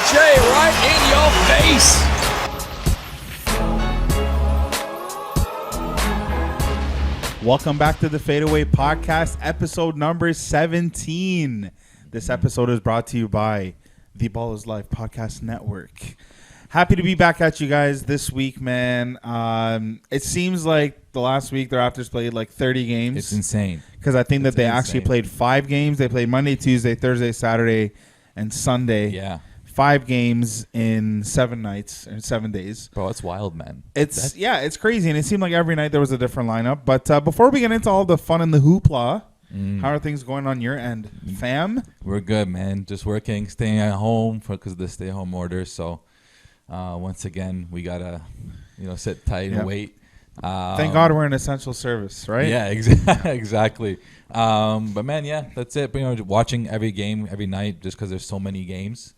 DJ right in your face. Welcome back to the Faedaway podcast, episode number 17. This episode is brought to you by the Ball is Life Podcast Network. Happy to be back at you guys this week, man. It seems like the last week the Raptors played like 30 games. It's insane. Because I think that they actually played 5 games. They played Monday, Tuesday, Thursday, Saturday, and Sunday. Yeah. 5 games in 7 nights or 7 days. Bro, it's wild, man. It's crazy. And it seemed like every night there was a different lineup. But before we get into all the fun and the hoopla, how are things going on your end, fam? We're good, man. Just working, staying at home because of the stay-home order. So, once again, we got to, sit tight and wait. Thank God we're an essential service, right? Yeah, exactly. But, man, yeah, that's it. But, watching every game every night just because there's so many games.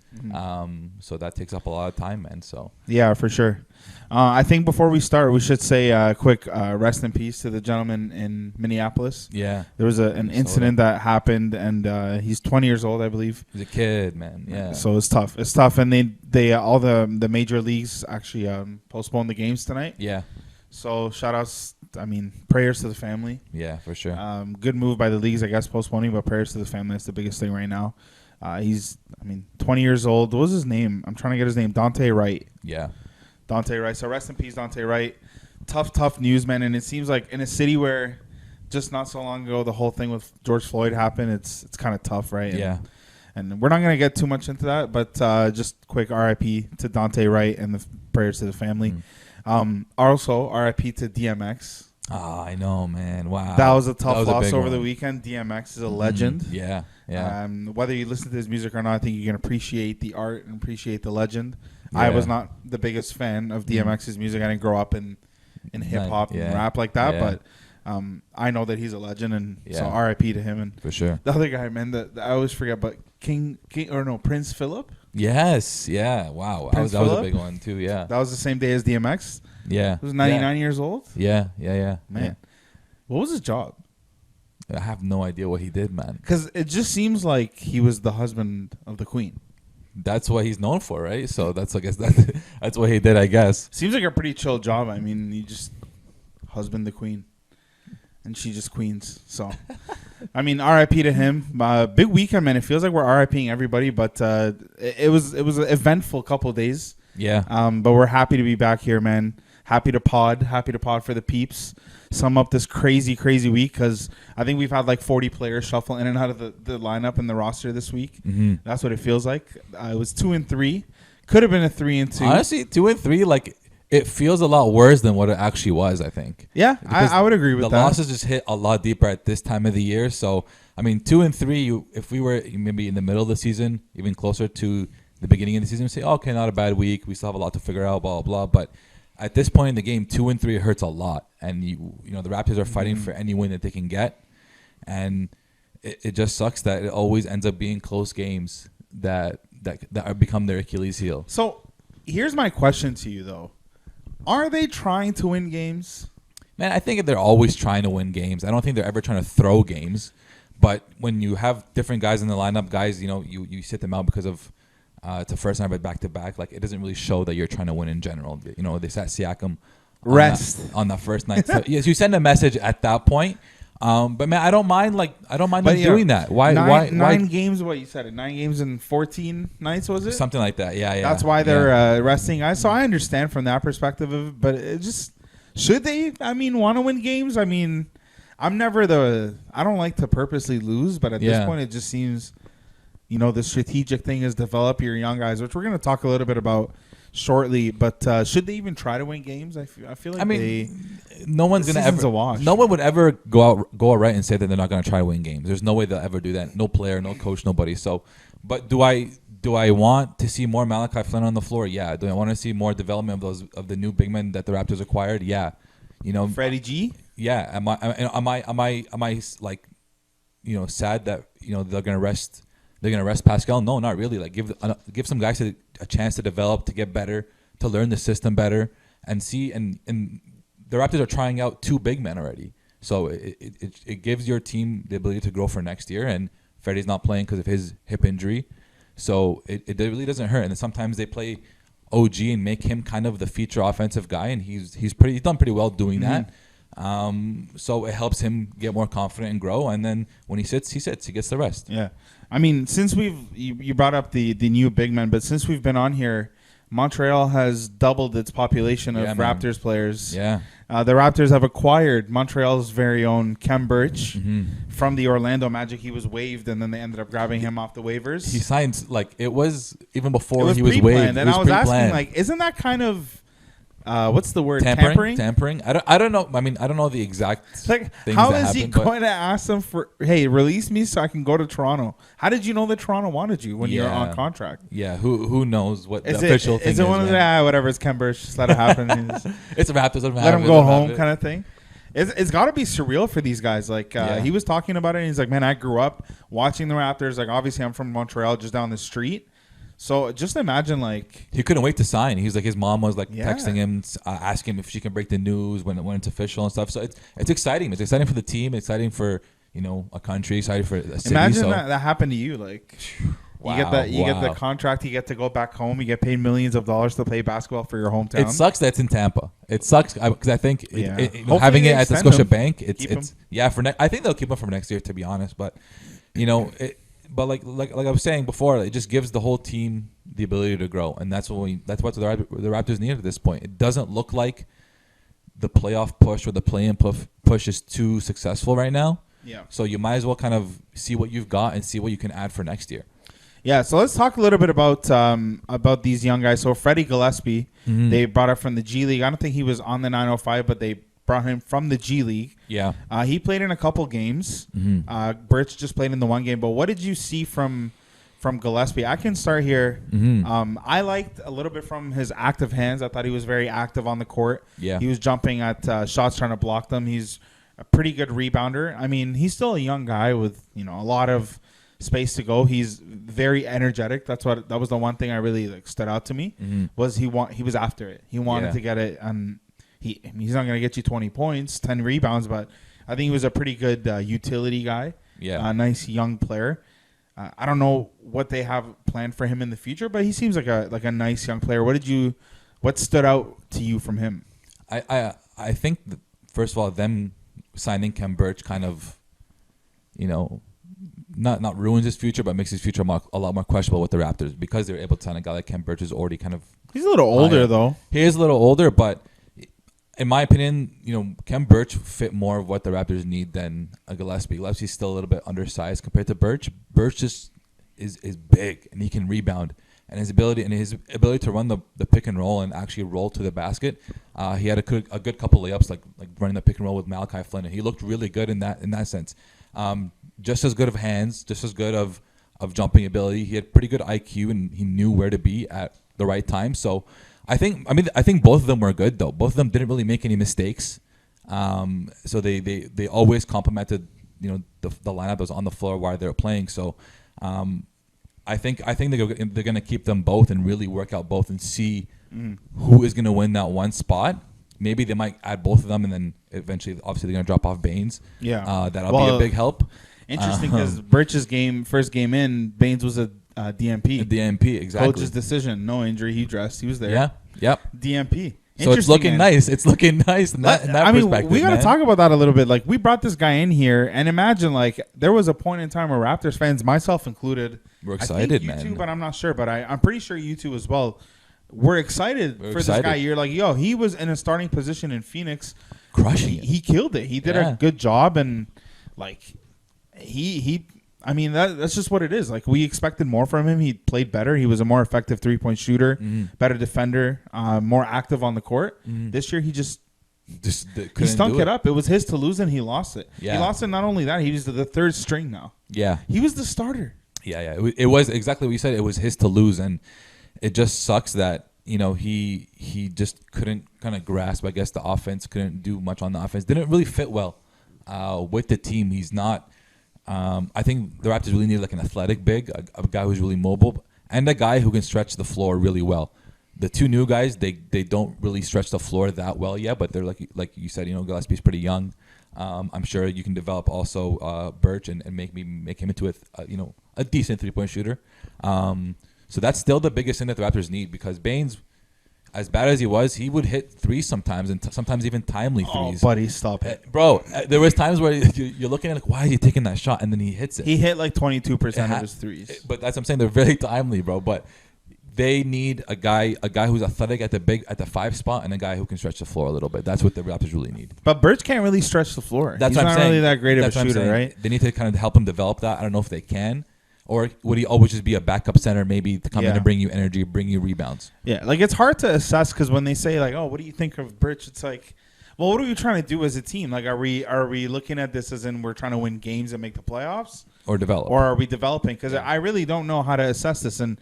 So that takes up a lot of time, man. So yeah, for sure. I think before we start, we should say a quick rest in peace to the gentleman in Minneapolis. Yeah, there was an incident that happened, and he's 20 years old, I believe. He's a kid, man. Yeah. So it's tough. It's tough, and they all the major leagues actually postponed the games tonight. Yeah. So shout outs. I mean, prayers to the family. Yeah, for sure. Good move by the leagues, I guess, postponing, but prayers to the family. That's the biggest thing right now. He's 20 years old. What was his name? I'm trying to get his name. Dante Wright. Yeah. Dante Wright. So rest in peace, Dante Wright. Tough news, man. And it seems like in a city where just not so long ago the whole thing with George Floyd happened, it's kind of tough, right? Yeah. And we're not going to get too much into that, but just quick RIP to Dante Wright and the prayers to the family. Also, RIP to DMX. Oh, I know, man. Wow. That was a tough loss over the weekend. DMX is a legend. Yeah. Whether you listen to his music or not, I think you can appreciate the art and appreciate the legend. Yeah. I was not the biggest fan of DMX's music. I didn't grow up in hip-hop and rap like that, but I know that he's a legend, and so R.I.P. to him. And for sure. The other guy, man, that I always forget, but Prince Philip? Yes, yeah, wow. That was a big one, too, yeah. That was the same day as DMX? Yeah. He was 99 years old? Yeah. Man, yeah. What was his job? I have no idea what he did, man. Because it just seems like he was the husband of the queen. That's what he's known for, right? So that's that's what he did, I guess. Seems like a pretty chill job. I mean, you just husband the queen, and she just queens. So, I mean, R.I.P. to him. Big weekend, man. It feels like we're R.I.P.ing everybody, but it was an eventful couple of days. Yeah. But we're happy to be back here, man. Happy to pod for the peeps. Sum up this crazy week because I think we've had like 40 players shuffle in and out of the lineup and the roster this week. That's what it feels like. It was 2-3. Could have been a 3-2. Honestly, 2-3, like it feels a lot worse than what it actually was, I think. Yeah, I would agree with that. The losses just hit a lot deeper at this time of the year. So, I mean, 2-3, if we were maybe in the middle of the season, even closer to the beginning of the season, we say, okay, not a bad week. We still have a lot to figure out, blah, blah, blah. But at this point in the game, 2-3 hurts a lot. And, the Raptors are fighting for any win that they can get. And it just sucks that it always ends up being close games that become their Achilles heel. So here's my question to you, though. Are they trying to win games? Man, I think they're always trying to win games. I don't think they're ever trying to throw games. But when you have different guys in the lineup, guys, you sit them out because of it's the first time back-to-back. Like, it doesn't really show that you're trying to win in general. They sat Siakam on that first night. So, yes, you send a message at that point. But man, I don't mind them doing that. Why? Nine games? What you said? 9 games in 14 nights, was it? Something like that. Yeah. That's why they're resting guys. So I understand from that perspective of it, but it just should they? I mean, want to win games? I mean, I don't like to purposely lose, but at this point, it just seems, the strategic thing is develop your young guys, which we're going to talk a little bit about shortly. But should they even try to win games? I feel like no one's gonna ever. No one would ever go out right and say that they're not gonna try to win games. There's no way they'll ever do that. No player, no coach, nobody. So, but do I want to see more Malachi Flynn on the floor? Yeah. Do I want to see more development of the new big men that the Raptors acquired? Yeah. Freddie G. Yeah. Am I like, sad that they're gonna rest. They're gonna rest Pascal? No, not really. Like give some guys a chance to develop, to get better, to learn the system better, and see. And the Raptors are trying out 2 big men already, so it gives your team the ability to grow for next year. And Freddie's not playing because of his hip injury, So it really doesn't hurt. And then sometimes they play OG and make him kind of the feature offensive guy, and he's done pretty well doing that. So it helps him get more confident and grow. And then when he sits, he gets the rest. Yeah. I mean, since you brought up the new big men, but since we've been on here, Montreal has doubled its population of Raptors players. Yeah. The Raptors have acquired Montreal's very own Kem Birch from the Orlando Magic. He was waived, and then they ended up grabbing him off the waivers. He signed, it was even before he was waived. And I was asking, isn't that kind of what's the word? Tampering. I don't know. I mean, I don't know the exact things how that is he going to ask them for? Hey, release me so I can go to Toronto. How did you know that Toronto wanted you when you're on contract? Yeah. Who knows what the official thing is? Is it one of the whatever? It's Kem Birch. Just let it happen. It's a Raptors. Let him go home, kind of thing. It's got to be surreal for these guys. He was talking about it, and he's like, "Man, I grew up watching the Raptors. Like, obviously, I'm from Montreal, just down the street." So just imagine, he couldn't wait to sign. He was like, his mom was texting him, asking him if she can break the news when it's official and stuff. So it's exciting. It's exciting for the team. Exciting for a country. Exciting for a city. Imagine that happened to you. You get the contract. You get to go back home. You get paid millions of dollars to play basketball for your hometown. It sucks that it's in Tampa. It sucks because I think having it at the Scotia Bank, I think they'll keep him for next year, to be honest. But But like I was saying before, it just gives the whole team the ability to grow, and that's what the Raptors need at this point. It doesn't look like the playoff push or the play-in push is too successful right now. Yeah. So you might as well kind of see what you've got and see what you can add for next year. Yeah. So let's talk a little bit about these young guys. So Freddie Gillespie, they brought up from the G League. I don't think he was on the 905, but they brought him from the G League. Yeah. He played in a couple games. Birch just played in the one game. But what did you see from Gillespie? I can start here. I liked a little bit from his active hands. I thought he was very active on the court. Yeah. He was jumping at shots, trying to block them. He's a pretty good rebounder. I mean, he's still a young guy with a lot of space to go. He's very energetic. That was the one thing I really stood out to me was he was after it. He wanted to get it, and he's not going to get you 20 points, 10 rebounds, but I think he was a pretty good utility guy. Yeah, a nice young player. I don't know what they have planned for him in the future, but he seems like a nice young player. What stood out to you from him? I think that, first of all, them signing Kem Birch kind of, not ruins his future, but makes his future a lot more questionable with the Raptors, because they're able to sign a guy like Kem Birch who's already kind of. He's a little older though. He is a little older, but in my opinion, Kem Birch fit more of what the Raptors need than a Gillespie. Gillespie's still a little bit undersized compared to Birch. Birch just is big, and he can rebound. And his ability to run the pick and roll and actually roll to the basket, he had a good couple layups, like running the pick and roll with Malachi Flynn. And he looked really good in that sense. Just as good of hands, just as good of jumping ability. He had pretty good IQ, and he knew where to be at the right time. So I think both of them were good, though. Both of them didn't really make any mistakes. So they always complimented the lineup that was on the floor while they were playing. So I think they're going to keep them both and really work out both and see who is going to win that one spot. Maybe they might add both of them, and then eventually, obviously, they're going to drop off Baines. Yeah, that'll be a big help. Interesting, because Birch's first game in, Baines was a DMP. A DMP, exactly. Coach's decision, no injury. He dressed. He was there. Yeah. Yep. DMP. So it's looking nice. It's looking nice in that perspective. We got to talk about that a little bit. We brought this guy in here, and imagine there was a point in time where Raptors fans, myself included, we're excited, man. You too, but I'm not sure. But I'm pretty sure you two as well. We're excited for this guy. You're like, yo, he was in a starting position in Phoenix, crushing it. He killed it. He did a good job, and I mean, that's just what it is. We expected more from him. He played better. He was a more effective 3-point shooter, better defender, more active on the court. This year, he he stunk it up. It was his to lose, and he lost it. Yeah. He lost it. Not only that, he was the third string now. Yeah. He was the starter. Yeah. It was exactly what you said. It was his to lose, and it just sucks that he just couldn't kind of grasp, I guess, the offense. Couldn't do much on the offense. Didn't really fit well with the team. He's not. I think the Raptors really need an athletic big, a guy who's really mobile, and a guy who can stretch the floor really well. The two new guys, they don't really stretch the floor that well yet, but they're like you said, Gillespie's pretty young. I'm sure you can develop also Birch and make him into a decent 3-point shooter. So that's still the biggest thing that the Raptors need, because Baines, as bad as he was, he would hit threes sometimes, and sometimes even timely threes. Oh, buddy, stop it. Bro, there was times where you're looking at like, why is he taking that shot? And then he hits it. He hit like 22% of his threes. But that's what I'm saying. They're very timely, bro. But they need a guy who's athletic at the 5 spot, and a guy who can stretch the floor a little bit. That's what the Raptors really need. But Birch can't really stretch the floor. He's not really that great of a shooter, right? They need to kind of help him develop that. I don't know if they can. Or would he always just be a backup center, maybe to come in and bring you energy, bring you rebounds? Yeah, like it's hard to assess, because when they say like, "Oh, what do you think of Birch?" It's like, well, what are we trying to do as a team? Like, are we looking at this as in we're trying to win games and make the playoffs, or develop, or are we developing? Because I really don't know how to assess this. And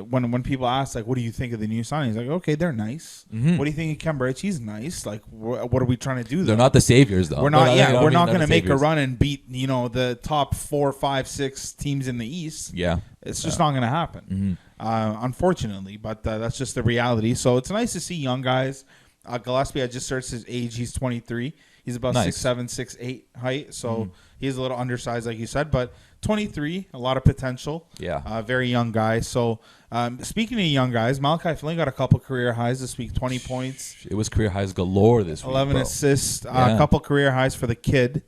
when people ask like, "What do you think of the new signings?" Like, okay, they're nice. Mm-hmm. What do you think of Kem Birch? He's nice. Like, what are we trying to do? They're not the saviors, though. We're not. We're not going to make a run and beat the top 4, 5, 6 teams in the East. Yeah, it's just not going to happen. Mm-hmm. Unfortunately, but that's just the reality. So it's nice to see young guys. Gillespie, I just searched his age. He's 23. He's about 6'7", 6'8" height. So he's a little undersized, like you said, but 23, a lot of potential. Yeah. Very young guy. So speaking of young guys, Malachi Flynn got a couple career highs this week, 20 points. It was career highs galore this week, 11 assists, a couple career highs for the kid.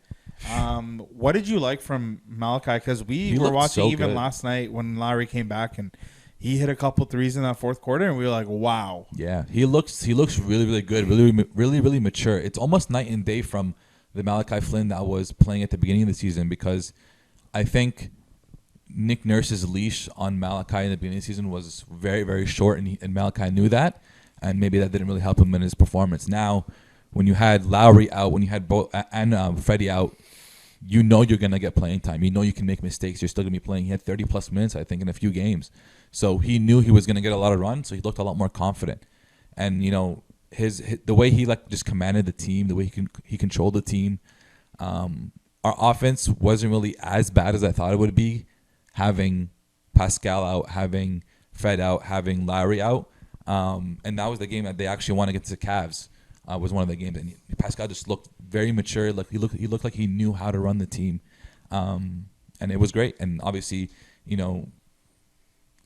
What did you like from Malachi? Because we were watching last night when Lowry came back, and he hit a couple threes in that fourth quarter, and we were like, wow. Yeah, he looks really, really good, really mature. It's almost night and day from the Malachi Flynn that was playing at the beginning of the season, because I think Nick Nurse's leash on Malachi in the beginning of the season was very, very short, and Malachi knew that, and maybe that didn't really help him in his performance. Now, when you had Lowry out, when you had both and Freddie out, you know you're going to get playing time. You know you can make mistakes. You're still going to be playing. He had 30-plus minutes, I think, in a few games. So he knew he was going to get a lot of runs, so he looked a lot more confident. And, the way he just commanded the team, the way he controlled the team, our offense wasn't really as bad as I thought it would be, having Pascal out, having Fred out, having Lowry out. And that was the game that they actually won against the Cavs. Was one of the games, and Pascal just looked very mature. Like he looked like he knew how to run the team, and it was great. And obviously,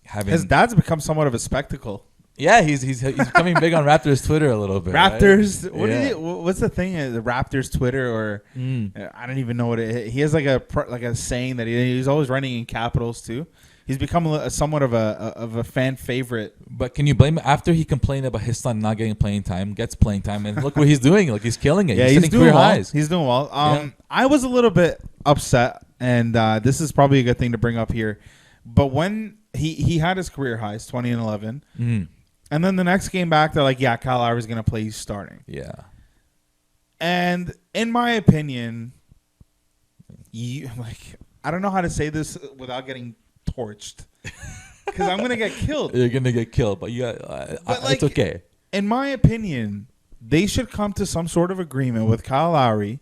having his dad's become somewhat of a spectacle. Yeah, he's becoming big on Raptors Twitter a little bit. Raptors, right? What's the thing? The Raptors Twitter, or I don't even know what it. He has like a saying that he's always running in capitals too. He's become somewhat of a fan favorite. But can you blame him? After he complained about his son not getting playing time, gets playing time, and look what he's doing. Like, he's killing it. Yeah, he's doing well. Highs. He's doing well. I was a little bit upset, and this is probably a good thing to bring up here. But when he had his career highs, 20 and 11, and then the next game back, they're like, yeah, Kyle Lowry's going to play. He's starting. Yeah. And in my opinion, I don't know how to say this without getting torched, because I'm gonna get killed. You're gonna get killed, but it's okay. In my opinion, they should come to some sort of agreement with Kyle Lowry,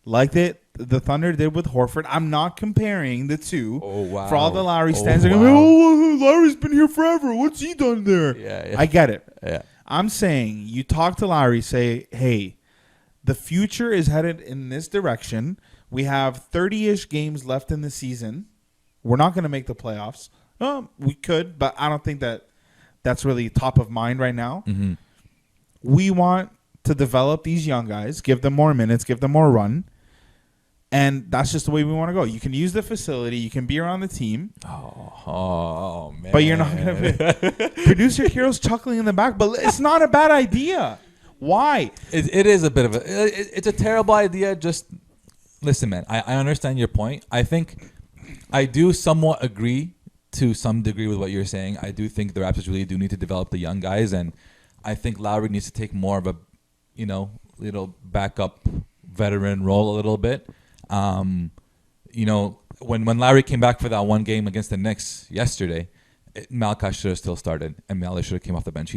like the Thunder did with Horford. I'm not comparing the two. Oh wow! For all the Lowry stands, they're gonna be, oh, Lowry's been here forever. What's he done there? Yeah. I get it. Yeah. I'm saying you talk to Lowry, say, hey, the future is headed in this direction. We have 30-ish games left in the season. We're not going to make the playoffs. We could, but I don't think that's really top of mind right now. Mm-hmm. We want to develop these young guys, give them more minutes, give them more run, and that's just the way we want to go. You can use the facility. You can be around the team. Oh man. But you're not going to – producer Hero's chuckling in the back, but it's not a bad idea. Why? It is a bit of it's a terrible idea. Just listen, man. I understand your point. I think – I do somewhat agree to some degree with what you're saying. I do think the Raptors really do need to develop the young guys, and I think Lowry needs to take more of a, little backup veteran role a little bit. When Lowry came back for that one game against the Knicks yesterday, Malachi should have still started, and Malachi should have came off the bench.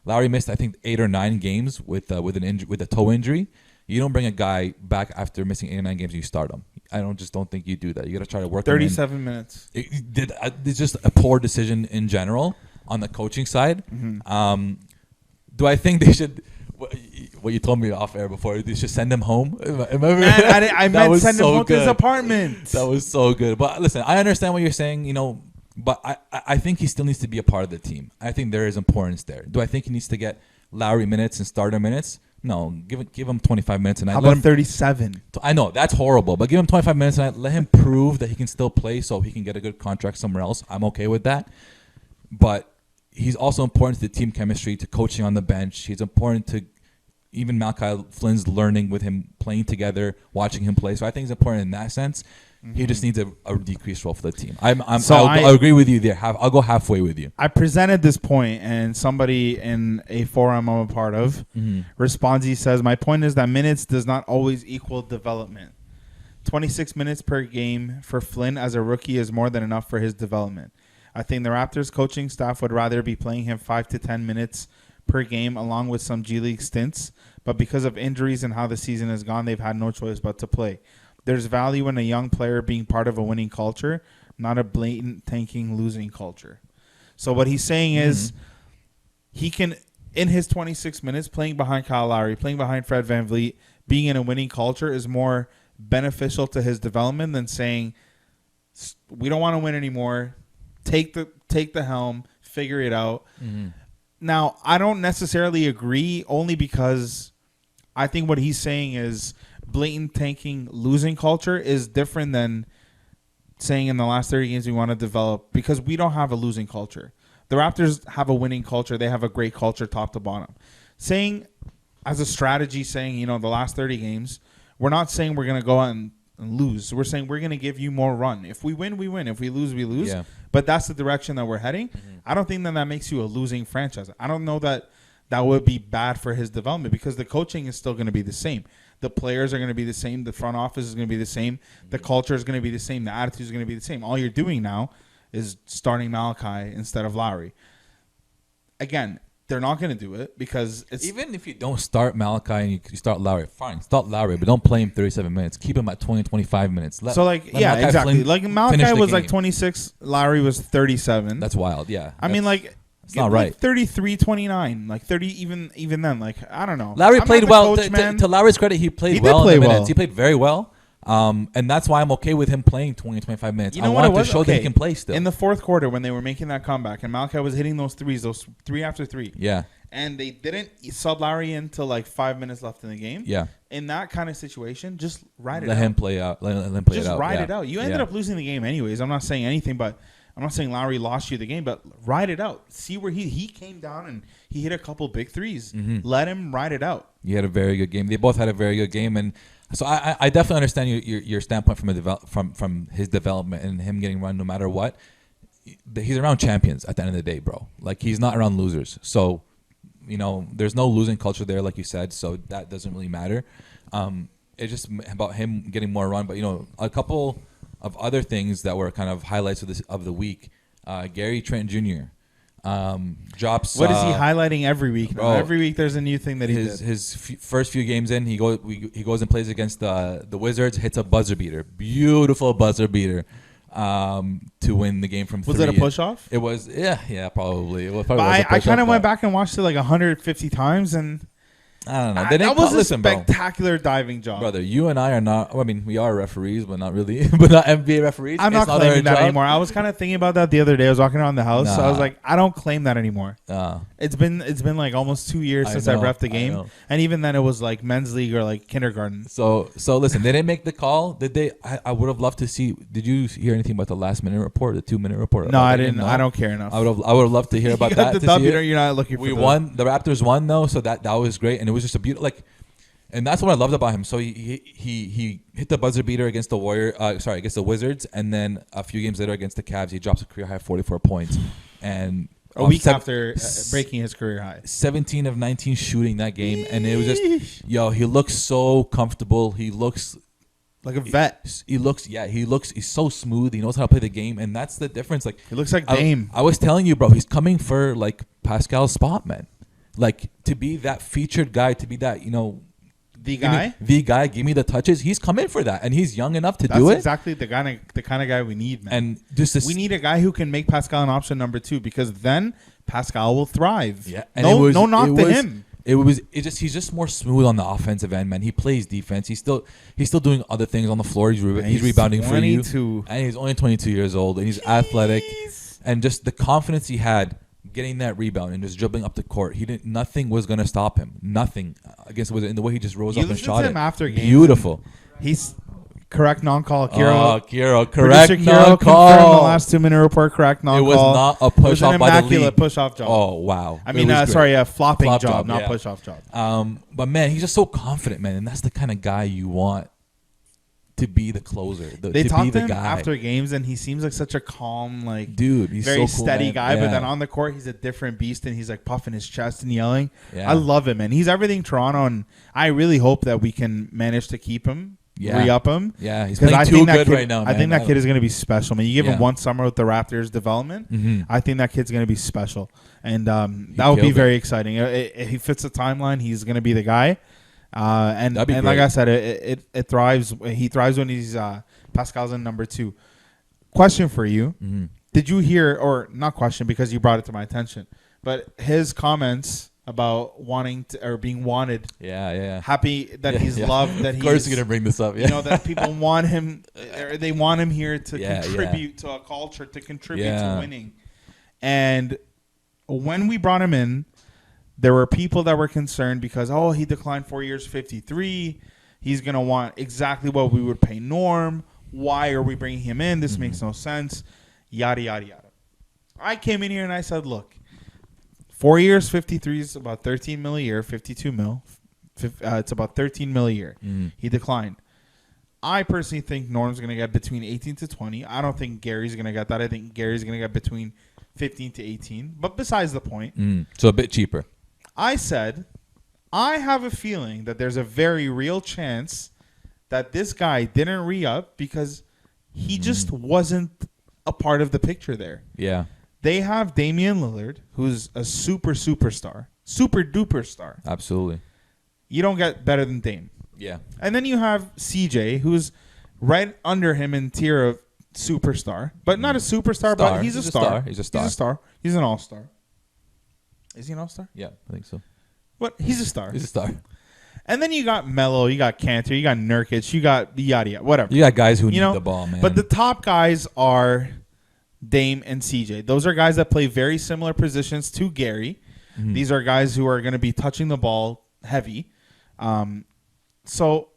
Lowry missed, I think, 8 or 9 games with a toe injury. You don't bring a guy back after missing 8 or 9 games and you start him. I don't think you do that. You got to try to work 37 minutes. It's just a poor decision in general on the coaching side. Mm-hmm. Do I think they should? what you told me off air before. You should send him home. Remember? Man, I meant send him home to his apartment. That was so good. But listen, I understand what you're saying, but I think he still needs to be a part of the team. I think there is importance there. Do I think he needs to get Lowry minutes and starter minutes? No, give him 25 minutes and How about 37? I know that's horrible, but give him 25 minutes and let him prove that he can still play, so he can get a good contract somewhere else. I'm okay with that. But he's also important to the team chemistry, to coaching on the bench. He's important to even Malachi Flynn's learning with him, playing together, watching him play. So I think he's important in that sense. Mm-hmm. He just needs a decreased role for the team. I agree with you there. I'll go halfway with you. I presented this point, and somebody in a forum I'm a part of responds. He says, "My point is that minutes does not always equal development. 26 minutes per game for Flynn as a rookie is more than enough for his development. I think the Raptors coaching staff would rather be playing him 5 to 10 minutes per game along with some G League stints, but because of injuries and how the season has gone, they've had no choice but to play. There's value in a young player being part of a winning culture, not a blatant tanking, losing culture." So what he's saying is he can, in his 26 minutes, playing behind Kyle Lowry, playing behind Fred VanVleet, being in a winning culture is more beneficial to his development than saying, we don't want to win anymore. Take the helm, figure it out. Mm-hmm. Now, I don't necessarily agree, only because I think what he's saying is blatant tanking, losing culture is different than saying in the last 30 games we want to develop, because we don't have a losing culture. The Raptors have a winning culture. They have a great culture top to bottom. Saying as a strategy, saying, the last 30 games, we're not saying we're going to go out and lose. We're saying we're going to give you more run. If we win, we win. If we lose, we lose. Yeah. But that's the direction that we're heading. Mm-hmm. I don't think that makes you a losing franchise. I don't know that would be bad for his development, because the coaching is still going to be the same. The players are going to be the same. The front office is going to be the same. The culture is going to be the same. The attitude is going to be the same. All you're doing now is starting Malachi instead of Lowry. Again, they're not going to do it because it's... Even if you don't start Malachi and you start Lowry, fine. Start Lowry, but don't play him 37 minutes. Keep him at 20, 25 minutes. Malachi exactly. Like Malachi was like 26. Lowry was 37. That's wild, yeah. I mean, like... It's not right. 33, 29, like 30, even then, like, I don't know. Lowry played well. To Lowry's credit, he played well in the minutes. He played very well. And that's why I'm okay with him playing 20, 25 minutes. I wanted to show that he can play still. In the fourth quarter, when they were making that comeback, and Malachi was hitting those threes, those 3 after 3. Yeah. And they didn't sub Lowry until like 5 minutes left in the game. Yeah. In that kind of situation, just ride it out. Let him play out. Let him play it out. Just ride it out. You ended up losing the game anyways. I'm not saying anything, but... I'm not saying Lowry lost you the game, but ride it out. See where he came down and he hit a couple big threes. Mm-hmm. Let him ride it out. He had a very good game. They both had a very good game, and so I definitely understand your standpoint from his development and him getting run no matter what. He's around champions at the end of the day, bro. Like, he's not around losers. So, there's no losing culture there, like you said. So that doesn't really matter. It's just about him getting more run. But a couple of other things that were kind of highlights of the week. Gary Trent Jr. Drops. What is he highlighting every week? Every week there's a new thing that he did. His first few games in, he goes and plays against the Wizards, hits a buzzer beater, beautiful buzzer beater, to win the game from 3. Was it a push off? It was, yeah, probably. I kind of went back and watched it like 150 times and. I don't know. That was a spectacular diving job. Brother, you and I are not... I mean, we are referees, but not really. But not NBA referees. I'm not claiming that anymore. I was kind of thinking about that the other day. I was walking around the house. So I was like, I don't claim that anymore. It's been like almost 2 years since I reffed the game. And even then, it was like men's league or like kindergarten. So listen, they didn't make the call. Did they? I would have loved to see... Did you hear anything about the last minute report, the 2-minute report? No, I didn't. I don't care enough. I would have loved to hear about that. The W, you're not looking for. We won. The Raptors won, though. So that was great. And it was just a beautiful... And that's what I loved about him. So he hit the buzzer beater against against the Wizards, and then a few games later against the Cavs, he drops a career high 44 points, and a week after breaking his career high, 17 of 19 shooting that game, and it was just he looks so comfortable. He looks like a vet. He's so smooth. He knows how to play the game, and that's the difference. Like, he looks like Dame. I was telling you, bro, he's coming for like Pascal's spot, man. Like, to be that featured guy, to be that the guy, give me the touches. He's coming for that, and he's young enough to do it. That's exactly the kind of guy we need, man. And just we need a guy who can make Pascal an option number 2, because then Pascal will thrive. Yeah, and no knock to him. He's just more smooth on the offensive end, man. He plays defense. He's still doing other things on the floor. He's rebounding for you. And he's only 22 years old, and he's athletic, and just the confidence he had getting that rebound and just dribbling up the court. Nothing was going to stop him. Nothing against in the way he just rose up and shot it. After games, beautiful. He's correct non-call. Kiro, correct non-call. The last 2-minute report, correct non-call. It was not a push-off by the league. Push-off job. Oh, wow. I mean, flopping job, not push-off job. But, man, he's just so confident, man. And that's the kind of guy you want to be the closer. They talked to him after games, and he seems like such a calm, dude. He's very so cool, steady man. guy. Yeah. But then on the court, he's a different beast, and he's like puffing his chest and yelling. Yeah. I love him, and he's everything Toronto. And I really hope that we can manage to keep him. Re-up him. Yeah, he's playing too good right now, man. I think that kid is going to be special. I mean, you give him one summer with the Raptors development. Mm-hmm. I think that kid's going to be special. And that would be very exciting. If he fits the timeline, he's going to be the guy. And like I said, it thrives. He thrives when he's Pascal's in number 2. Question for you. Mm-hmm. Did you hear, or not question because you brought it to my attention, but his comments about wanting to, or being wanted. Yeah. Happy that he's loved. That of course, you're gonna bring this up. Yeah. You know that people want him, or they want him here to contribute to a culture, to contribute to winning. And when we brought him in, there were people that were concerned because he declined 4 years, 53. He's gonna want exactly what we would pay Norm. Why are we bringing him in? This makes no sense. Yada yada yada. I came in here and I said, look. 4 years, 53 is about 13 mil a year, 52 mil. It's about 13 mil a year. Mm. He declined. I personally think Norm's going to get between 18 to 20. I don't think Gary's going to get that. I think Gary's going to get between 15 to 18. But besides the point. So a bit cheaper. I said, I have a feeling that there's a very real chance that this guy didn't re-up because he just wasn't a part of the picture there. Yeah. They have Damian Lillard, who's a superstar, super duper star. Absolutely. You don't get better than Dame. Yeah. And then you have CJ, who's right under him in tier of superstar, but not a superstar, but he's a star. He's a star. He's a star. He's an all-star. Is he an all-star? Yeah, I think so. What? He's a star. He's a star. And then you got Melo, you got Cantor, you got Nurkic, you got yada yada, whatever. You got guys who need the ball, man. But the top guys are Dame and CJ. Those are guys that play very similar positions to Gary. Mm-hmm. These are guys who are going to be touching the ball heavy. So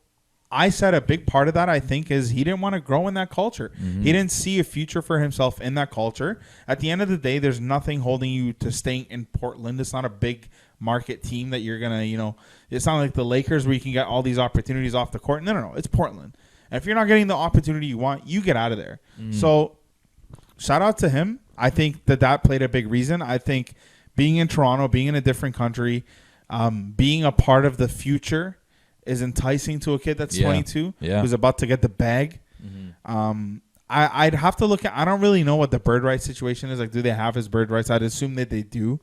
I said a big part of that, I think, is he didn't want to grow in that culture. Mm-hmm. He didn't see a future for himself in that culture. At the end of the day, there's nothing holding you to staying in Portland. It's not a big market team that you're going to, it's not like the Lakers where you can get all these opportunities off the court. No. It's Portland. And if you're not getting the opportunity you want, you get out of there. Mm-hmm. So shout out to him. I think that played a big reason. I think being in Toronto, being in a different country, being a part of the future is enticing to a kid that's 22 who's about to get the bag. Mm-hmm. I'd have to look at. I don't really know what the bird rights situation is. Like, do they have his bird rights? I'd assume that they do.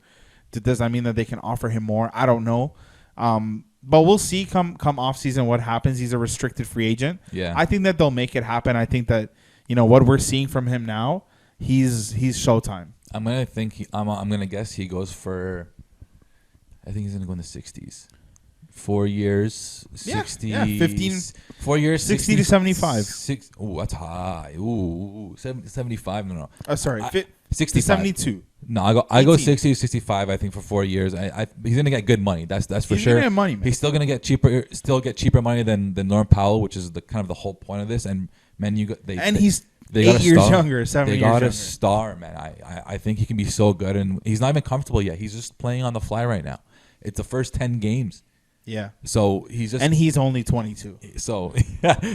Does that mean that they can offer him more? I don't know. But we'll see come off season what happens. He's a restricted free agent. Yeah, I think that they'll make it happen. I think that what we're seeing from him now. He's showtime. I'm gonna guess he goes for. I think he's gonna go in the 60s. 4 years, 60. Yeah, 15. 4 years, 60 to 75. Oh, that's high. Ooh, 75. No. Sorry, 60 to 72. No, I go 60 to 65. I think for 4 years. He's gonna get good money. That's for sure. Gonna get money, man. He's still gonna get cheaper money than Norm Powell, which is the kind of the whole point of this. And man, he's 8 years younger, 7 years younger. They got a star, man. I think he can be so good, and he's not even comfortable yet. He's just playing on the fly right now. It's the first 10 games. Yeah. So he's only 22. So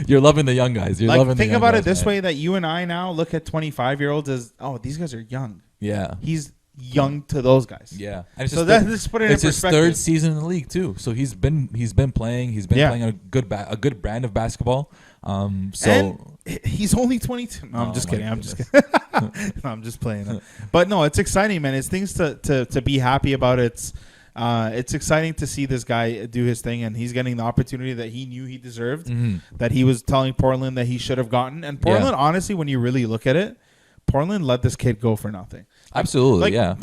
you're loving the young guys. Think about it this way: that you and I now look at 25-year-olds as, these guys are young. Yeah. He's young to those guys. Yeah. And so let's put it in perspective. It's his third season in the league too. So he's been playing. He's been playing a good brand of basketball. And he's only 22. No, I'm just kidding. I'm just kidding. No, I'm just playing. But no, it's exciting, man. It's things to be happy about. It's exciting to see this guy do his thing, and he's getting the opportunity that he knew he deserved, that he was telling Portland that he should have gotten. And Portland, honestly, when you really look at it, Portland let this kid go for nothing. Absolutely, yeah.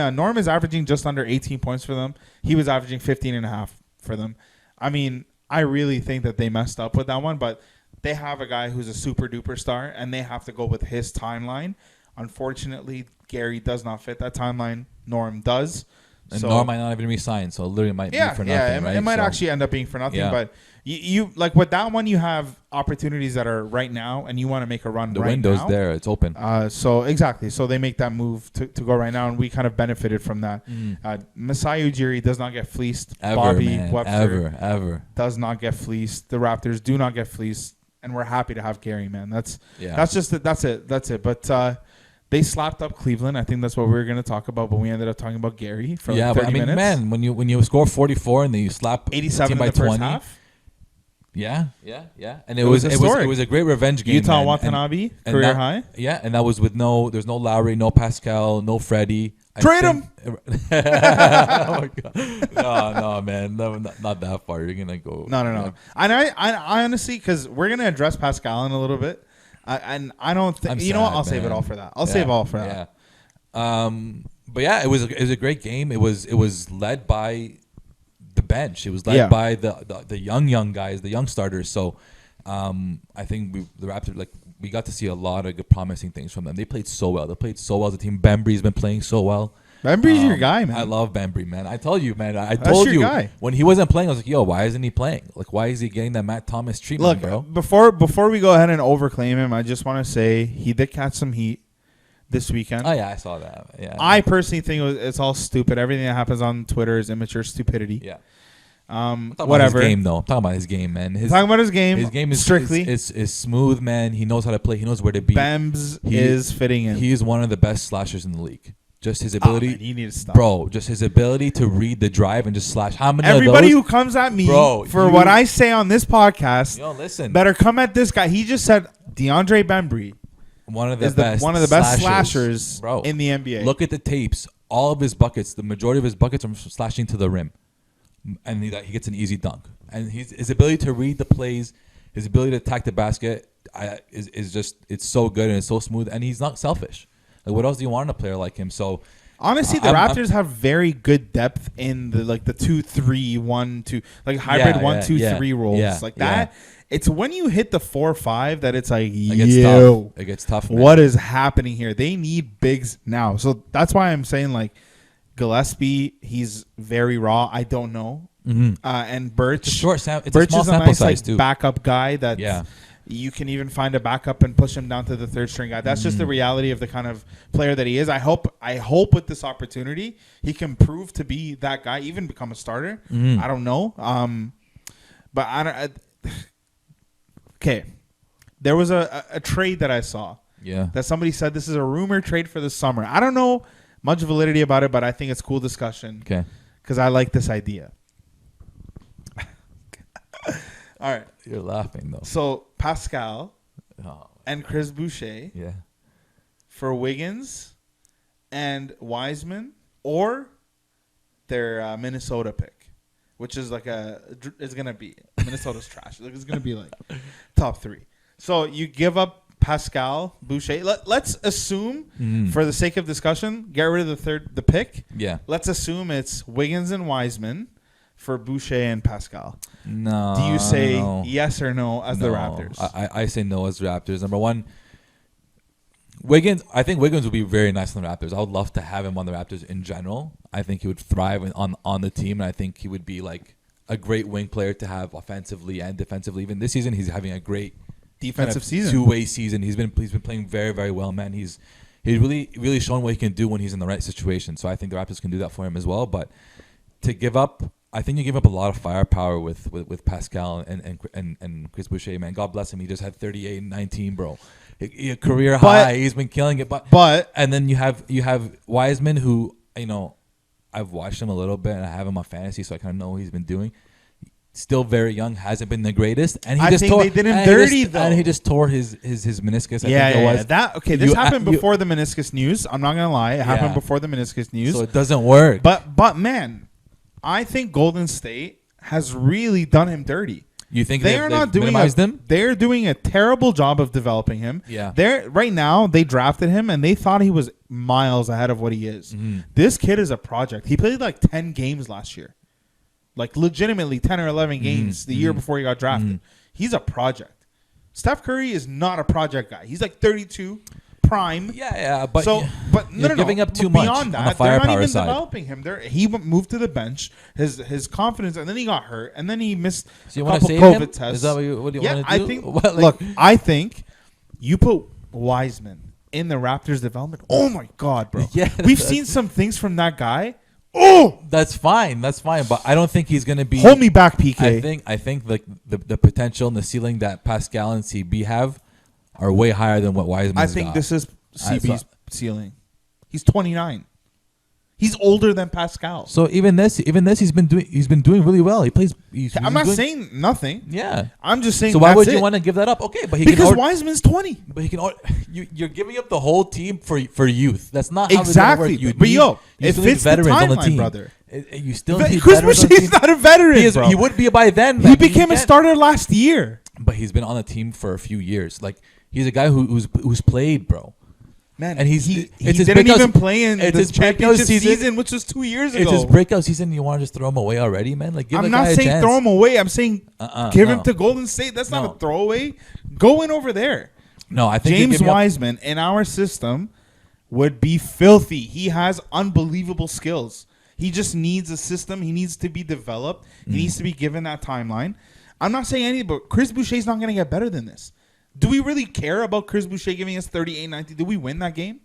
Norm is averaging just under 18 points for them. He was averaging 15 and a half for them. I mean, I really think that they messed up with that one, but they have a guy who's a super duper star, and they have to go with his timeline. Unfortunately, Gary does not fit that timeline. Norm does. And Norm might not even resign, so it literally might be for nothing, right? It might actually end up being for nothing, but you like with that one, you have opportunities that are right now, and you want to make a run. The window's there; it's open. So they make that move to go right now, and we kind of benefited from that. Masai Ujiri does not get fleeced. Bobby Webster ever does not get fleeced. The Raptors do not get fleeced, and we're happy to have Gary. Man, that's it. But they slapped up Cleveland. I think that's what we were going to talk about, but we ended up talking about Gary for 30 minutes. Man, when you score 44 and then you slap 87 by in the 20, first half. Yeah. And it was a great revenge game. Utah Watanabe, career high. Yeah, and that was with there's no Lowry, no Pascal, no Freddie. Trade him. Oh my God. No, man. No, not that far. You're going to go. No. And I honestly, because we're going to address Pascal in a little bit. And I don't think you know what? I'll save it all for that. Save all for that. Yeah. But yeah, it was a great game. It was led by the bench. It was led by the young guys, the young starters. So I think the Raptors we got to see a lot of good promising things from them. They played so well. They played so well as a team. Bembry's been playing so well. Bembry's your guy, man. I love Bembry, man. I told you, man. I told you guy. When he wasn't playing, I was like, yo, why isn't he playing? Like, why is he getting that Matt Thomas treatment, bro? Before we go ahead and overclaim him, I just want to say he did catch some heat this weekend. Oh, yeah, I saw that. Yeah. I personally think it's all stupid. Everything that happens on Twitter is immature stupidity. Yeah. Whatever. His game, though. I'm talking about his game, man. Talking about his game. His game is strictly is smooth, man. He knows how to play. He knows where to be. Bams is fitting in. He is one of the best slashers in the league. Just his ability, man, you need to stop. Bro. Just his ability to read the drive and just slash. How many? Everybody who comes at me for what I say on this podcast, listen, better come at this guy. He just said DeAndre Bembry, one of the best slashers bro. In the NBA. Look at the tapes. All of his buckets, the majority of his buckets are slashing to the rim, and he gets an easy dunk. And his ability to read the plays, his ability to attack the basket, is just it's so good and it's so smooth. And he's not selfish. Like, what else do you want in a player like him? So honestly, the Raptors have very good depth in the 2-3-1-2 hybrid 1-2-3 roles like that. It's when you hit the 4-5 that it's like, it gets tough. Man. What is happening here? They need bigs now. So that's why I'm saying Gillespie, he's very raw. I don't know. Mm-hmm. And Birch, it's a small Birch is a sample nice size too. Backup guy that you can even find a backup and push him down to the third string guy. That's just the reality of the kind of player that he is. I hope with this opportunity he can prove to be that guy, even become a starter. I don't know. But I don't. Okay, there was a trade that I saw. Yeah. That somebody said this is a rumor trade for the summer. I don't know much validity about it, but I think it's cool discussion. Okay. Because I like this idea. All right. You're laughing though. So Pascal and Chris Boucher for Wiggins and Wiseman or their Minnesota pick, which is it's gonna be Minnesota's trash. It's gonna be top 3. So you give up Pascal, Boucher. Let's assume, for the sake of discussion, get rid of the pick. Yeah. Let's assume it's Wiggins and Wiseman for Boucher and Pascal. No. Do you say yes or no as the Raptors? I say no as the Raptors. Number one, Wiggins. I think Wiggins would be very nice on the Raptors. I would love to have him on the Raptors in general. I think he would thrive on the team, and I think he would be a great wing player to have offensively and defensively. Even this season, he's having a great defensive season, two-way season. He's been playing very, very well, man. He's really shown what he can do when he's in the right situation. So I think the Raptors can do that for him as well. But to give up, I think you give up a lot of firepower with Pascal and Chris Boucher, man. God bless him. He just had 38 and 19, bro. A career high. He's been killing it. But and then you have Wiseman, who I've watched him a little bit and I have him on fantasy, so I kind of know what he's been doing. Still very young, hasn't been the greatest, and he they did him dirty though. And he just tore his meniscus. This happened before the meniscus news. I'm not gonna lie, it happened before the meniscus news. So it doesn't work. But man, I think Golden State has really done him dirty. You think they are not doing minimized him? They're doing a terrible job of developing him. Yeah. They're right now. They drafted him and they thought he was miles ahead of what he is. Mm-hmm. This kid is a project. He played like 10 games last year, like legitimately 10 or 11 games the year before he got drafted. He's a project. Steph Curry is not a project guy. He's like 32. Prime. But you're giving up too much beyond that, on the firepower they're not even side. developing him. He moved to the bench. His confidence, and then he got hurt, and then he missed So you a want to couple save COVID him? tests. Is that what you want to do? I think. What, like- Look, I think you put Wiseman in the Raptors development. Oh my God, bro! Yeah, we've seen some things from that guy. Oh, That's fine. But I don't think he's going to be. hold me back, PK. I think the potential and the ceiling that Pascal and CB have are way higher than what Wiseman. I think this is CB's ceiling. He's 29. He's older than Pascal. So even this, he's been doing really well. He plays. I'm not saying nothing. Yeah. I'm just saying. So why that's would you it. want to give that up? Okay, but because Wiseman's 20. But he can. You're giving up the whole team for youth. That's not how Exactly. It's gonna work. But you it still need fits the veterans on the timeline, team. brother. You still need Chris veterans on the Boucher's team. not a veteran, bro. He would be by then. He became a starter last year. But he's been on the team for a few years. Like he's a guy who's played, bro. Man, And he didn't even play in the championship season, which was 2 years ago. It's his breakout season. You want to just throw him away already, man? Like give I'm the not guy a saying chance. throw him away. I'm saying give him no. to Golden State. That's not No. a throwaway. Go in over there. No, I think James Wiseman in our system would be filthy. He has unbelievable skills. He just needs a system. He needs to be developed. He needs to be given that timeline. I'm not saying anything, but Chris Boucher's not going to get better than this. Do we really care about Chris Boucher giving us 38-19? Did we win that game?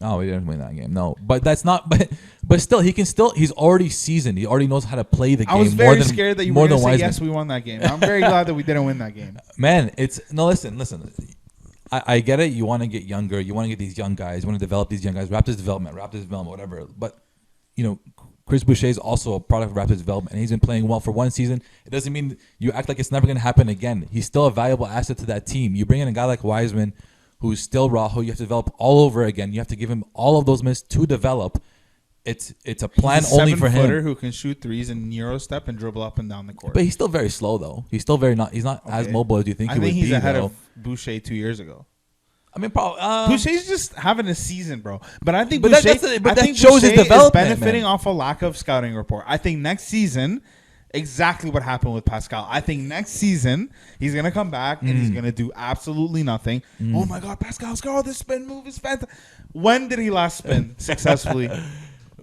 No, we didn't win that game. No, but that's not. But still, he's already seasoned. He already knows how to play the game. I was very scared that you were going to say Wiseman. yes, we won that game. I'm very glad that we didn't win that game. Man, listen. I get it. You want to get younger. You want to get these young guys. You want to develop these young guys. Raptors development, whatever. But Chris Boucher is also a product of Raptors development, and he's been playing well for one season. It doesn't mean you act like it's never going to happen again. He's still a valuable asset to that team. You bring in a guy like Wiseman, who's still raw, who you have to develop all over again. You have to give him all of those minutes to develop. It's a plan only for him. Who can shoot threes and Euro step and dribble up and down the court. But he's still very slow, though. He's not as mobile as you think he would be. I think he's ahead though. of Boucher 2 years ago. I mean, probably. Boucher's just having a season, bro. But I think But Boucher, that shows his Boucher development, is benefiting man. off a lack of scouting report. I think next season, exactly what happened with Pascal. I think next season he's gonna come back and he's gonna do absolutely nothing. Oh my God, Pascal's got this spin move is fantastic. When did he last spin successfully?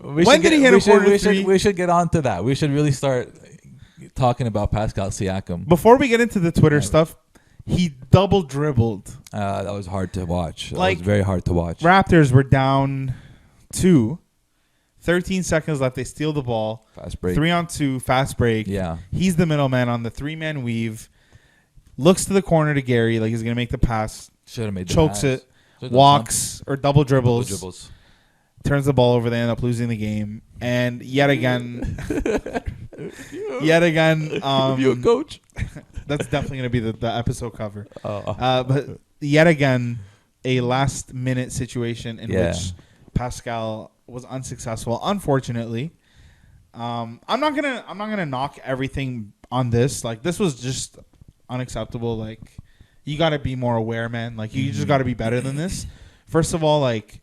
When did he hit a corner three? We should get on to that. We should really start talking about Pascal Siakam. Before we get into the Twitter stuff, he double dribbled. That was hard to watch. That Like, was very hard to watch. Raptors were down 2. 13 seconds left. They steal the ball. Fast break. 3-on-2, fast break. Yeah. He's the middleman on the 3-man weave. Looks to the corner to Gary like he's going to make the pass. Should have made the Chokes pass. it. Should've Walks or double dribbles. Double dribbles. Turns the ball over. They end up losing the game. And yet again. Yet again. You a coach? That's definitely going to be the episode cover. But yet again, a last minute situation in which Pascal was unsuccessful. Unfortunately, I'm not gonna knock everything on this. Like, this was just unacceptable. Like, you got to be more aware, man. Like, you just got to be better than this. First of all, like,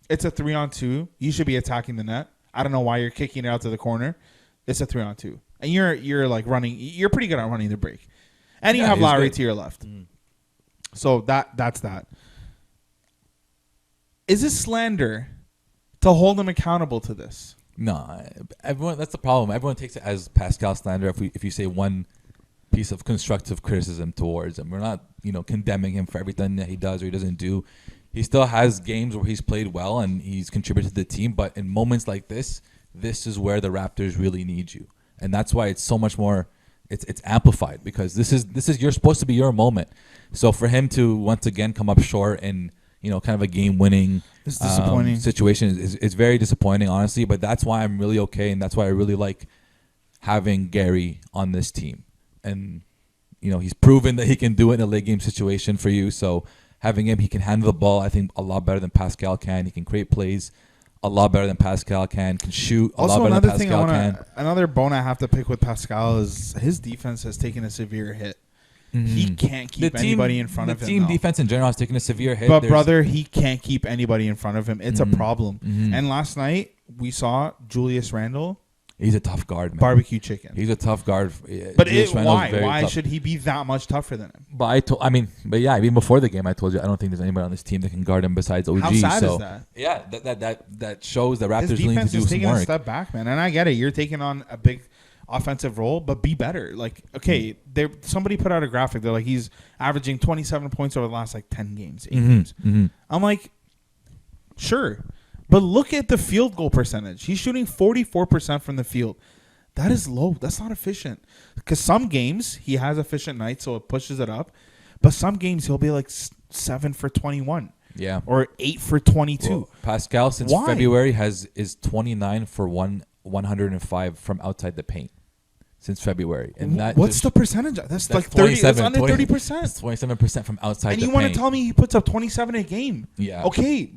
it's a 3-on-2. You should be attacking the net. I don't know why you're kicking it out to the corner. It's a 3-on-2, and you're like running. You're pretty good at running the break, and you have Lowry to your left. So that's that. Is this slander to hold him accountable to this? No, everyone. That's the problem. Everyone takes it as Pascal slander. If you say one piece of constructive criticism towards him, we're not condemning him for everything that he does or he doesn't do. He still has games where he's played well and he's contributed to the team. But in moments like this is where the Raptors really need you, and that's why it's so much more. It's amplified because this is you're supposed to be your moment. So for him to once again come up short in kind of a game-winning disappointing situation is very disappointing, honestly. But that's why I'm really okay, and that's why I really like having Gary on this team. And he's proven that he can do it in a late game situation for you. So having him, he can handle the ball, I think, a lot better than Pascal can. He can create plays a lot better than Pascal can shoot a lot better than Pascal can. Another bone I have to pick with Pascal is his defense has taken a severe hit. Mm-hmm. He can't keep anybody in front of him. The team defense in general has taken a severe hit. But, brother, he can't keep anybody in front of him. It's a problem. Mm-hmm. And last night, we saw Julius Randle. He's a tough guard, man. Barbecue chicken. He's a tough guard. But why? Why should he be that much tougher than him? But even before the game, I told you I don't think there's anybody on this team that can guard him besides OG. How sad is that? Yeah, that shows the Raptors need to do some work. His defense is taking a step back, man. And I get it. You're taking on a big offensive role, but be better. Like, okay, somebody put out a graphic. They're like, he's averaging 27 points over the last 10 games, 8 games. Mm-hmm. I'm like, sure. But look at the field goal percentage. He's shooting 44% from the field. That is low. That's not efficient. Because some games, he has efficient nights, so it pushes it up. But some games, he'll be like 7 for 21. Yeah. Or 8 for 22. Well, Pascal, since February, is 29 for 105 from outside the paint. Since February. And what's the percentage? That's like 30. That's under 30%. It's 27% from outside the paint. And you want to tell me he puts up 27 a game? Yeah. Okay,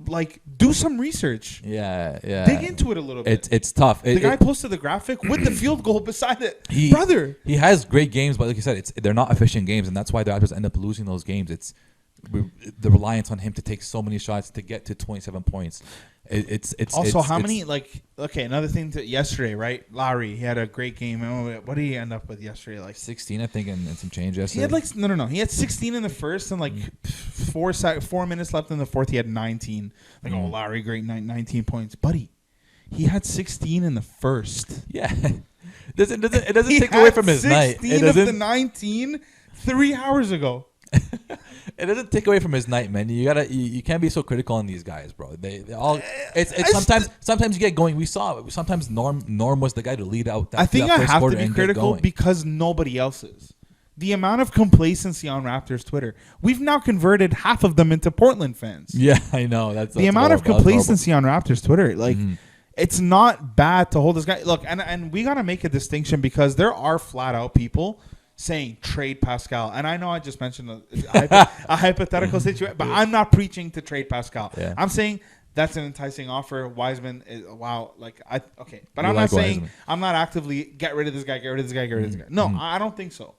do some research. Yeah. Dig into it a little bit. It's tough. The guy posted the graphic with the field goal beside it. Brother. He has great games, but like you said, they're not efficient games, and that's why the Raptors end up losing those games. It's the reliance on him to take so many shots to get to 27 points. Another thing yesterday, right? Lowry, he had a great game. What did he end up with yesterday? 16, I think, and some change yesterday. He had no. He had 16 in the first and 4 minutes left in the fourth. He had 19. Lowry, great night, 19 points, buddy. He had 16 in the first. Yeah, it doesn't take away from his night. 16 of the 19 3 hours ago. It doesn't take away from his night, man. You can't be so critical on these guys, bro. They all sometimes you get going. We saw it. Sometimes Norm was the guy to lead out. I think I have to be critical because nobody else is. The amount of complacency on Raptors Twitter, we've now converted half of them into Portland fans. Yeah, I know. That's the amount of complacency on Raptors Twitter. It's not bad to hold this guy. Look, and we gotta make a distinction because there are flat out people saying trade Pascal. And I know I just mentioned a hypothetical situation, but I'm not preaching to trade Pascal. Yeah. I'm saying that's an enticing offer. Wiseman is, wow. But I'm not saying Wiseman. I'm not actively get rid of this guy, get rid of this guy, get rid of this guy. No, I don't think so.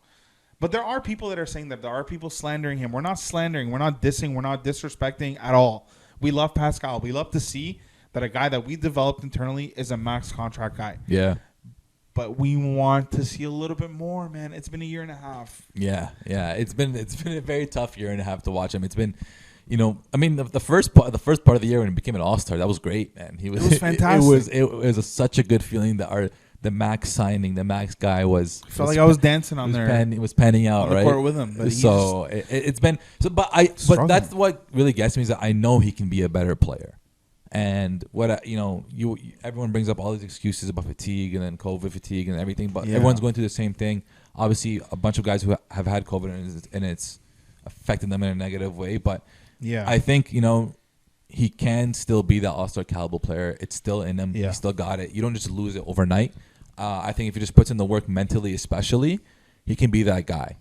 But there are people that are saying that. There are people slandering him. We're not slandering. We're not dissing. We're not disrespecting at all. We love Pascal. We love to see that a guy that we developed internally is a max contract guy. Yeah. But we want to see a little bit more, man. It's been a year and a half. Yeah. It's been a very tough year and a half to watch him. It's been, the first part of the year when he became an All-Star, that was great, man. It was fantastic. It was such a good feeling that the max signing, the max guy was. I felt like I was dancing on there. It was panning out, on the court with him. But but that's what really gets me is that I know he can be a better player. And everyone brings up all these excuses about fatigue and then COVID fatigue and everything, but everyone's going through the same thing. Obviously, a bunch of guys who have had COVID and it's affecting them in a negative way. But I think he can still be that All-Star caliber player. It's still in him. He still got it. You don't just lose it overnight. I think if he just puts in the work mentally, especially, he can be that guy.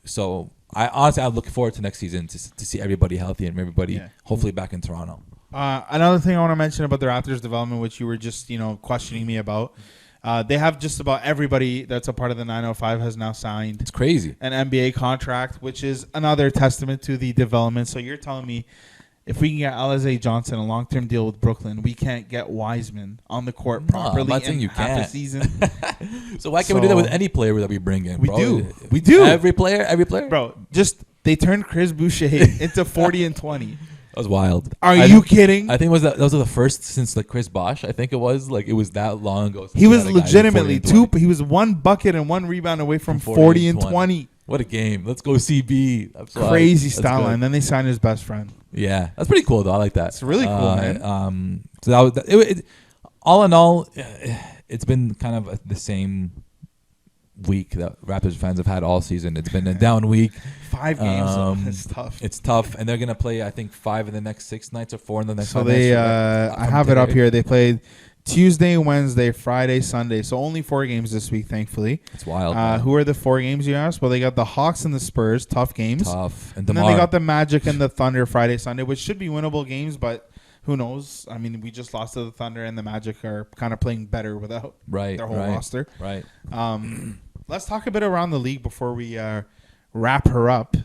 So I'm looking forward to next season to see everybody healthy and everybody hopefully back in Toronto. Another thing I want to mention about the Raptors development, which you were just questioning me about, they have just about everybody that's a part of the 905 has now signed. It's crazy. An NBA contract, which is another testament to the development. So you're telling me if we can get Alize Johnson a long-term deal with Brooklyn, we can't get Wiseman on the court properly in half a season. So why can't we do that with any player that we bring in? We do. Every player, bro. They turned Chris Boucher into 40 and 20. That was wild. Are you kidding? I think that was the first since Chris Bosh. I think it was it was that long ago. He was legitimately he was 1 bucket and 1 rebound away from 40 and 20. What a game! Let's go CB. Crazy style line. Then they signed his best friend. Yeah, that's pretty cool though. I like that. It's really cool, man. So that was all in all, it's been kind of the same week that Raptors fans have had all season. It's been a down week. 5 games. It's tough. It's tough, and they're gonna play I think 5 in the next 6 nights or 4 in the next. So they, I have it up here. They played Tuesday, Wednesday, Friday, Sunday. So only 4 games this week, thankfully. It's wild. Who are the 4 games you asked? Well, they got the Hawks and the Spurs, tough games. Tough, and then they got the Magic and the Thunder Friday, Sunday, which should be winnable games, but who knows? I mean, we just lost to the Thunder, and the Magic are kind of playing better without their whole roster. Right. Let's talk a bit around the league before we wrap her up.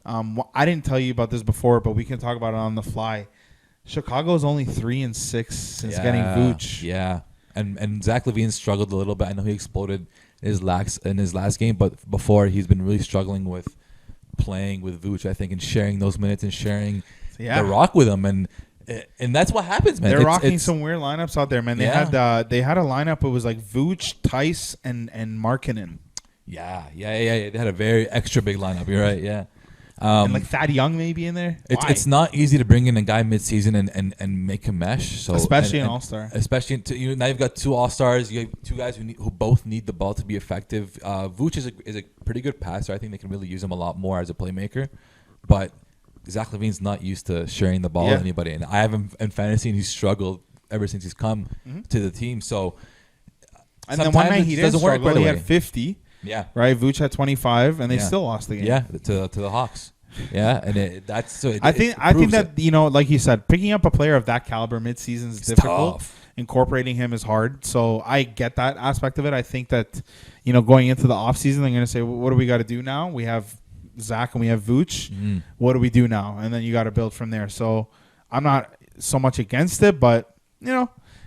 I didn't tell you about this before, but we can talk about it on the fly. Chicago's only 3-6 since getting Vooch. Yeah, and Zach LaVine struggled a little bit. I know he exploded in his last game, but before he's been really struggling with playing with Vooch, I think, and sharing those minutes and sharing the rock with him, and that's what happens, man. They're rocking some weird lineups out there, man. They had a lineup. It was like Vooch, Tice, and Markkanen. Yeah. They had a very extra big lineup. You're right. Yeah. And like Thad Young maybe in there. It's not easy to bring in a guy mid-season and make him mesh. So especially an all-star. Especially now you've got 2 all-stars. You have 2 guys who both need the ball to be effective. Vooch is a pretty good passer. I think they can really use him a lot more as a playmaker. But Zach LaVine's not used to sharing the ball with anybody, and I have him in fantasy, and he's struggled ever since he's come to the team. So and then one night he didn't struggle. He had 50. Yeah. Right. Vooch had 25, and they still lost the game. Yeah, to the Hawks. Yeah, and I think that like you said, picking up a player of that caliber mid-season is difficult. Tough. Incorporating him is hard. So I get that aspect of it. I think that going into the offseason, they're going to say, well, what do we got to do now? We have Zach and we have Vooch. What do we do now? And then you got to build from there. So I'm not so much against it, but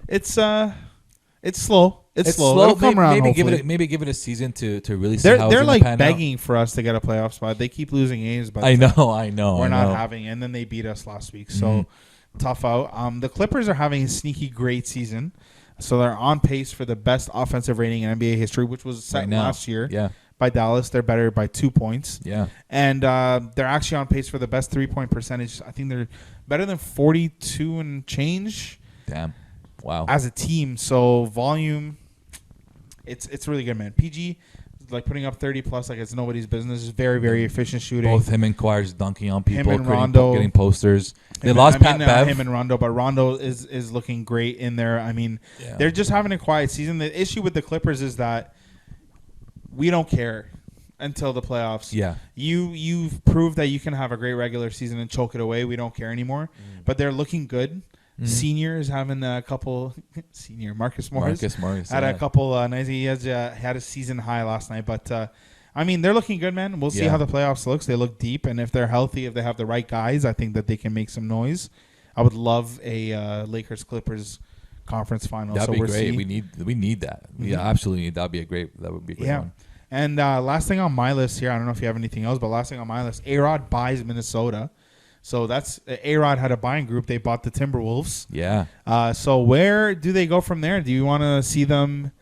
it's slow. It's slow. It'll come around. Maybe give it a season to really see how they're like begging for us to get a playoff spot. They keep losing games, but I know. We're not having, and then they beat us last week. So tough out. The Clippers are having a sneaky great season, so they're on pace for the best offensive rating in NBA history, which was set last year. Yeah. By Dallas, they're better by 2 points. Yeah, and they're actually on pace for the best 3-point percentage. I think they're better than 42 and change. Damn. Wow. As a team, so volume, it's really good, man. PG, like putting up 30 plus, like it's nobody's business. Very, very efficient shooting. Both him and Kawhi's dunking on people, him and Rondo, getting posters. They lost Pat Bev. Him and Rondo, but Rondo is looking great in there. I mean, they're just having a quiet season. The issue with the Clippers is that we don't care until the playoffs. Yeah, you've proved that you can have a great regular season and choke it away. We don't care anymore. But they're looking good. Senior is having a couple. Senior Marcus Morris had a couple nights. He had a season high last night. But I mean, they're looking good, man. We'll see how the playoffs looks. They look deep, and if they're healthy, if they have the right guys, I think that they can make some noise. I would love a Lakers Clippers conference final. That'd be great. We need that. We absolutely need. That would be a great one. And last thing on my list here, I don't know if you have anything else, but last thing on my list, A-Rod buys Minnesota. So that's A-Rod had a buying group. They bought the Timberwolves. Yeah. So where do they go from there? Do you want to see them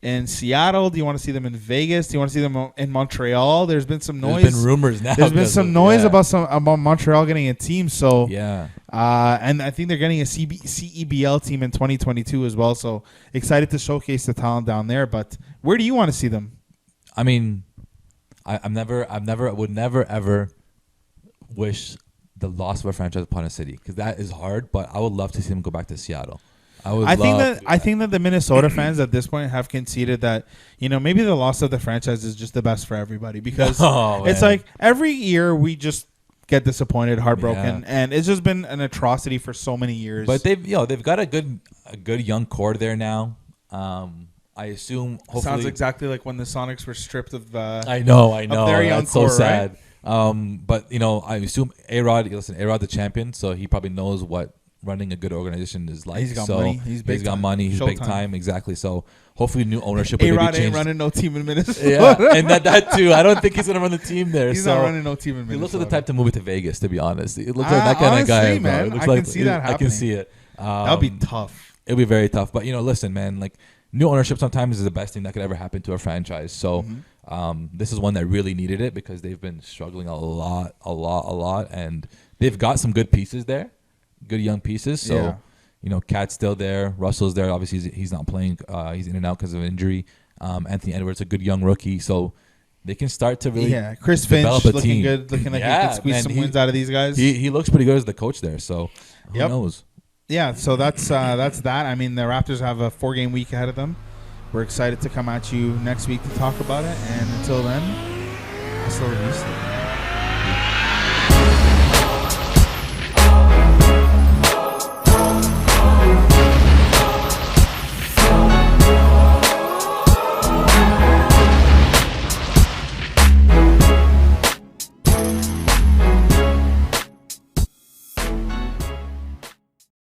in Seattle? Do you want to see them in Vegas? Do you want to see them in Montreal? There's been some noise. There's been rumors now. There's been some noise about Montreal getting a team. So yeah. And I think they're getting a CEBL team in 2022 as well. So excited to showcase the talent down there. But where do you want to see them? I mean, I would never ever wish the loss of a franchise upon a city, because that is hard. But I would love to see them go back to Seattle. I think that the Minnesota fans at this point have conceded that maybe the loss of the franchise is just the best for everybody, because it's like every year we just get disappointed, heartbroken, and it's just been an atrocity for so many years. But they've got a good young core there now. I assume. Hopefully, sounds exactly like when the Sonics were stripped of. I know. Of their young That's core, so sad. Right? But I assume A-Rod the champion, so he probably knows what running a good organization is like. He's got money. He's got money. He's big time. Exactly. So hopefully new ownership will be changed. A-Rod ain't running no team in Minnesota. Yeah, and that too. I don't think he's gonna run the team there. He's not running no team in Minnesota. He looks like the type to move it to Vegas, to be honest. He looks like that kind of guy, man. It I can see that happening. I can see it. That'll be tough. It'll be very tough. But listen, man, like new ownership sometimes is the best thing that could ever happen to a franchise. So this is one that really needed it, because they've been struggling a lot, and they've got some good pieces there, good young pieces. So, Cat's still there, Russell's there. Obviously, he's not playing. He's in and out because of injury. Anthony Edwards, a good young rookie, so they can start to really Chris Finch looking good, looking like he can squeeze some wins out of these guys. He looks pretty good as the coach there. So who knows? Yeah, so that's that. I mean, the Raptors have a 4-game week ahead of them. We're excited to come at you next week to talk about it. And until then, hasta la vista.